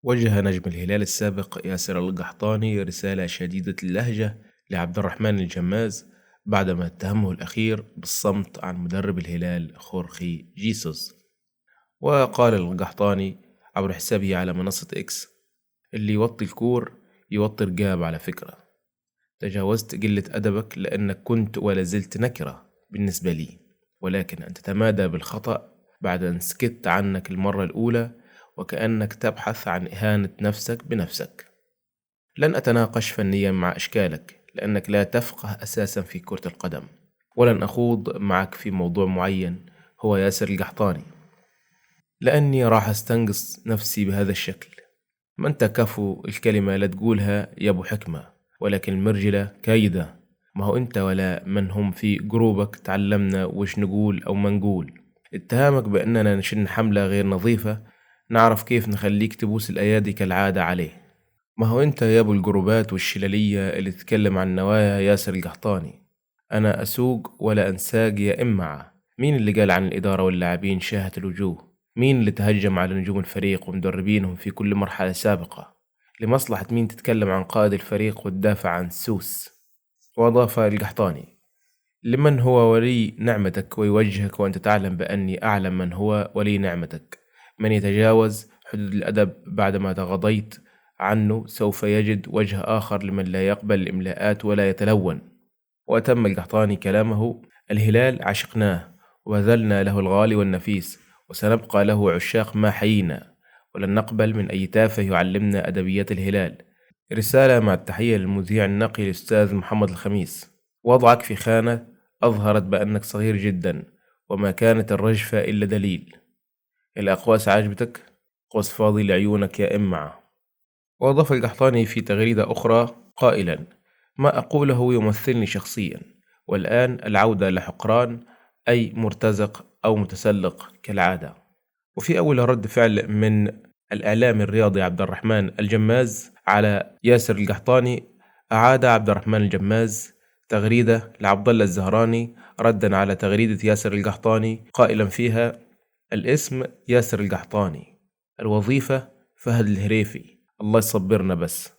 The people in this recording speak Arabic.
وجه نجم الهلال السابق ياسر القحطاني رسالة شديدة اللهجة لعبد الرحمن الجماز بعدما اتهمه الأخير بالصمت عن مدرب الهلال خورخي جيسوس. وقال القحطاني عبر حسابه على منصة إكس: اللي يوطي الكور يوطي رقاب على فكرة. تجاوزت قلة أدبك لأنك كنت ولا زلت نكرة بالنسبة لي، ولكن أن تتمادى بالخطأ بعد أن سكت عنك المرة الأولى وكأنك تبحث عن إهانة نفسك بنفسك. لن أتناقش فنيا مع أشكالك لأنك لا تفقه أساسا في كرة القدم، ولن أخوض معك في موضوع معين هو ياسر القحطاني، لأني راح أستنقص نفسي بهذا الشكل. ما أنت كفو الكلمة لا تقولها يا أبو حكمة، ولكن المرجلة كايدة. ما هو أنت ولا من هم في جروبك تعلمنا وش نقول أو ما نقول. اتهامك بأننا نشن حملة غير نظيفة نعرف كيف نخليك تبوس الأيادي كالعادة عليه. ما هو أنت يا أبو الجروبات والشلالية اللي تتكلم عن نوايا ياسر القحطاني. أنا أسوق ولا أنساق يا إمعة. مين اللي قال عن الإدارة واللاعبين شاهة الوجوه؟ مين اللي تهجم على نجوم الفريق ومدربينهم في كل مرحلة سابقة؟ لمصلحة مين تتكلم عن قائد الفريق وتدافع عن سوس؟ وأضاف القحطاني: لمن هو ولي نعمتك ويوجهك وأنت تعلم بأني أعلم من هو ولي نعمتك. من يتجاوز حدود الأدب بعدما تغاضيت عنه سوف يجد وجه آخر لمن لا يقبل الإملاءات ولا يتلون. وأتم القحطاني كلامه: الهلال عشقناه وبذلنا له الغالي والنفيس، وسنبقى له عشاق ما حيينا، ولن نقبل من أي تافه يعلمنا أدبيات الهلال. رسالة مع التحية للمذيع النقي الأستاذ محمد الخميس. وضعك في خانة أظهرت بأنك صغير جدا، وما كانت الرجفة إلا دليل. الأقواس عجبتك؟ قوس فاضي لعيونك يا إمعة. وأضاف القحطاني في تغريدة أخرى قائلا: ما أقوله يمثلني شخصيا، والآن العودة لحقران أي مرتزق أو متسلق كالعادة. وفي أول رد فعل من الإعلام الرياضي عبد الرحمن الجماز على ياسر القحطاني، أعاد عبد الرحمن الجماز تغريدة لعبد الله الزهراني ردا على تغريدة ياسر القحطاني قائلا فيها: الاسم ياسر القحطاني، الوظيفة فهد الهريفي، الله يصبرنا بس.